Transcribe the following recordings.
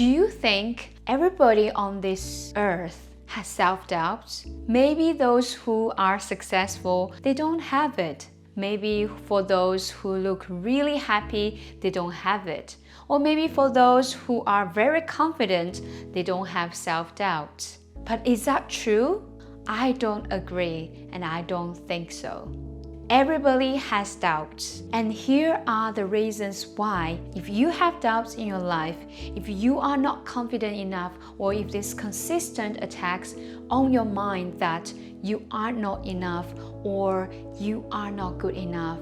Do you think everybody on this earth has self-doubts? Maybe those who are successful, they don't have it. Maybe for those who look really happy, they don't have it. Or maybe for those who are very confident, they don't have self-doubt. But is that true? I don't agree, and I don't think so. Everybody has doubts, and here are the reasons why. If you have doubts in your life, if you are not confident enough, or if there's consistent attacks on your mind that you are not enough or you are not good enough,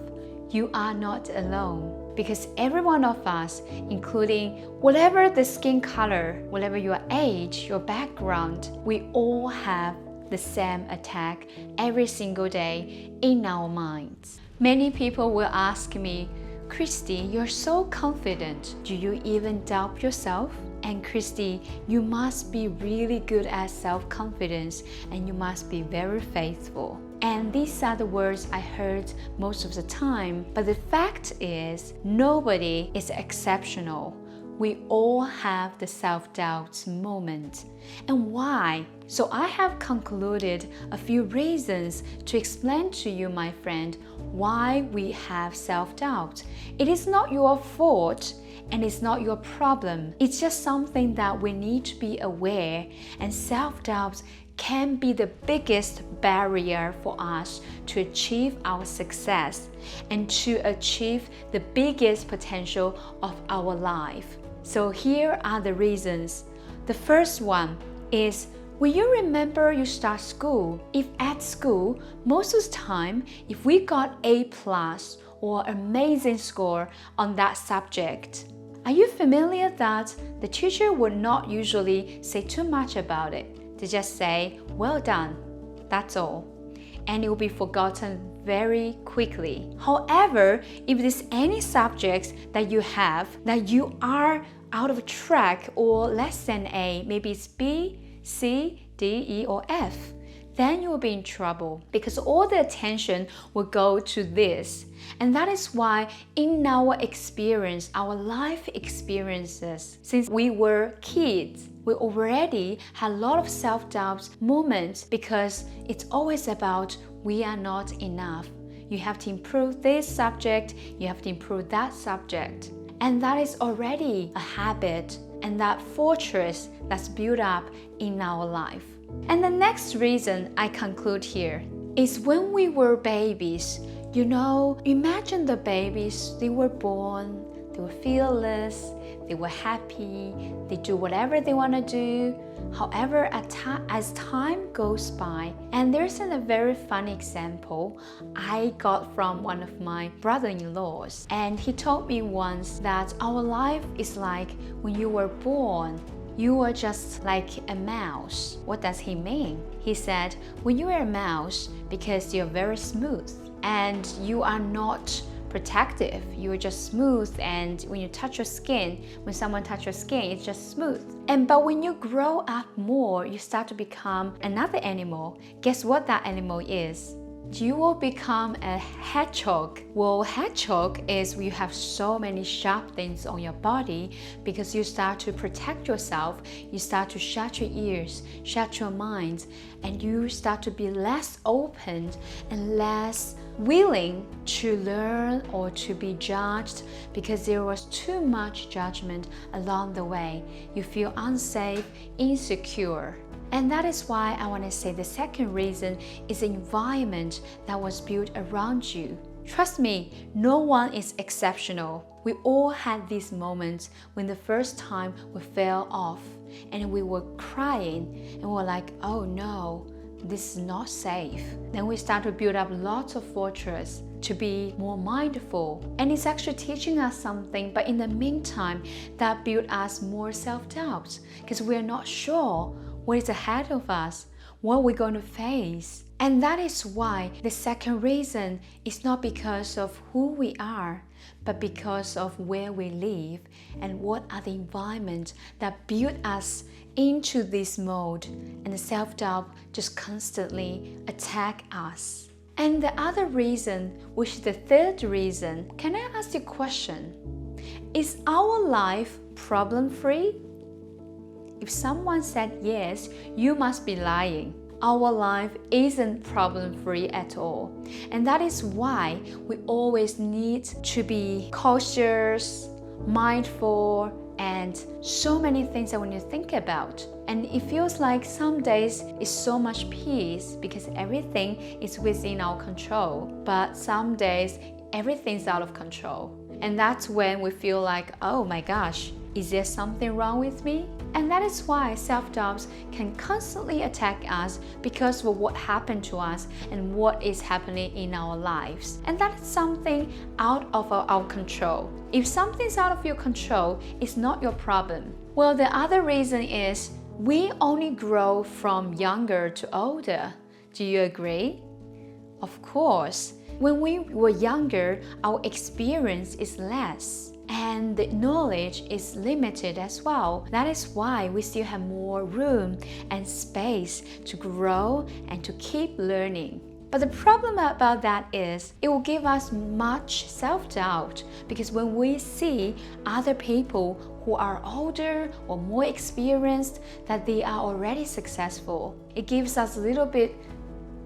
you are not alone. Because every one of us, including whatever the skin color, whatever your age, your background, we all have the same attack every single day in our minds. Many people will ask me, Christy, you're so confident. Do you even doubt yourself? And Christy, you must be really good at self-confidence and you must be very faithful. And these are the words I heard most of the time. But the fact is, nobody is exceptional. We all have the self-doubt moment. And why? So I have concluded a few reasons to explain to you, my friend, why we have self-doubt. It is not your fault and it's not your problem. It's just something that we need to be aware, and self-doubt can be the biggest barrier for us to achieve our success and to achieve the biggest potential of our life. So here are the reasons. The first one is, will you remember you start school? If at school, most of the time, if we got A+ or amazing score on that subject, are you familiar that the teacher would not usually say too much about it? They just say, well done, that's all. And it will be forgotten very quickly. However, if there's any subjects that you have that you are out of track or less than A, maybe it's B, C, D, E, or F, then you will be in trouble because all the attention will go to this. And that is why in our experience, our life experiences, since we were kids, we already had a lot of self-doubt moments because it's always about we are not enough. You have to improve this subject, you have to improve that subject. And that is already a habit and that fortress that's built up in our life. And the next reason I conclude here is when we were babies, imagine the babies, they were born, they were fearless, they were happy, they do whatever they want to do. However, as time goes by, and there's a very funny example I got from one of my brother-in-laws, and he told me once that our life is like when you were born, you were just like a mouse. What does he mean? He said, when you are a mouse, because you're very smooth and you are not protective, you are just smooth, and when you touch your skin, when someone touches your skin, it's just smooth. But when you grow up more, you start to become another animal. Guess what that animal is? You will become a hedgehog. Well, hedgehog is you have so many sharp things on your body because you start to protect yourself, you start to shut your ears, shut your mind, and you start to be less open and less willing to learn or to be judged because there was too much judgment along the way. You feel unsafe, insecure. And that is why I want to say the second reason is the environment that was built around you. Trust me, no one is exceptional. We all had these moments when the first time we fell off and we were crying and we're like, oh no, this is not safe. Then we start to build up lots of fortress to be more mindful. And it's actually teaching us something, but in the meantime, that built us more self-doubt because we're not sure what is ahead of us, what we're going to face. And that is why the second reason is not because of who we are, but because of where we live and what are the environment that built us into this mode, and the self-doubt just constantly attack us. And the other reason, which is the third reason, can I ask you a question? Is our life problem-free? If someone said yes, you must be lying. Our life isn't problem-free at all. And that is why we always need to be cautious, mindful, and so many things that we need to think about. And it feels like some days is so much peace because everything is within our control. But some days, everything's out of control. And that's when we feel like, oh my gosh, is there something wrong with me? And that is why self-doubts can constantly attack us because of what happened to us and what is happening in our lives. And that is something out of our control. If something's out of your control, it's not your problem. Well, the other reason is we only grow from younger to older. Do you agree? Of course. When we were younger, our experience is less. And the knowledge is limited as well. That is why we still have more room and space to grow and to keep learning. But the problem about that is it will give us much self-doubt because when we see other people who are older or more experienced, that they are already successful, it gives us a little bit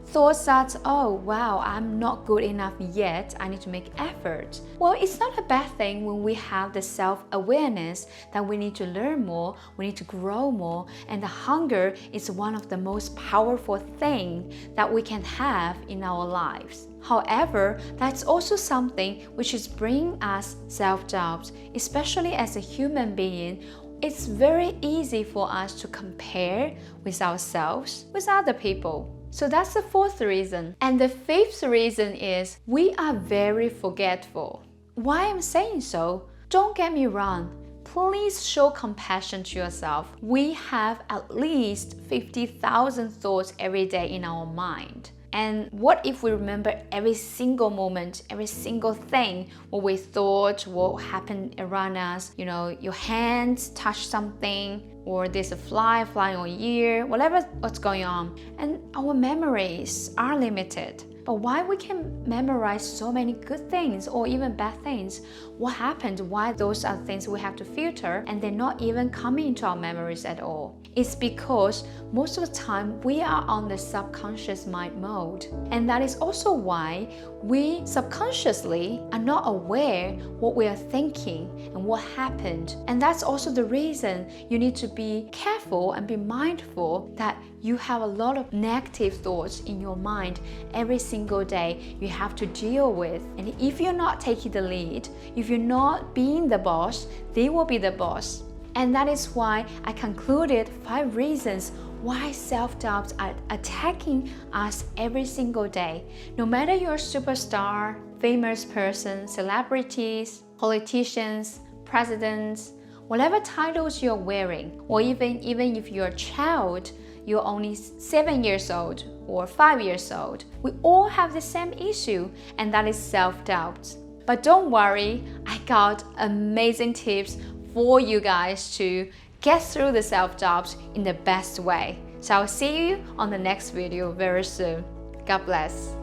thoughts that, oh wow, I'm not good enough yet, I need to make effort. Well, it's not a bad thing when we have the self-awareness that we need to learn more, we need to grow more, and the hunger is one of the most powerful things that we can have in our lives. However, that's also something which is bringing us self-doubt, especially as a human being. It's very easy for us to compare with ourselves with other people. So that's the fourth reason. And the fifth reason is we are very forgetful. Why I'm saying so? Don't get me wrong. Please show compassion to yourself. We have at least 50,000 thoughts every day in our mind. And what if we remember every single moment, every single thing, what we thought, what happened around us? You know, your hands touch something, or there's a fly flying on your ear, what's going on. And our memories are limited. But why we can memorize so many good things or even bad things? What happened? Why those are things we have to filter and they're not even coming into our memories at all? It's because most of the time we are on the subconscious mind mode. And that is also why we subconsciously are not aware what we are thinking and what happened. And that's also the reason you need to be careful and be mindful that you have a lot of negative thoughts in your mind every single day you have to deal with. And if you're not taking the lead, if you're not being the boss, they will be the boss. And that is why I concluded 5 reasons why self-doubts are attacking us every single day. No matter you're a superstar, famous person, celebrities, politicians, presidents, whatever titles you're wearing, or even if you're a child, you're only 7 years old or 5 years old, we all have the same issue, and that is self-doubt. But don't worry, I got amazing tips for you guys to get through the self-doubt in the best way. So I'll see you on the next video very soon. God bless.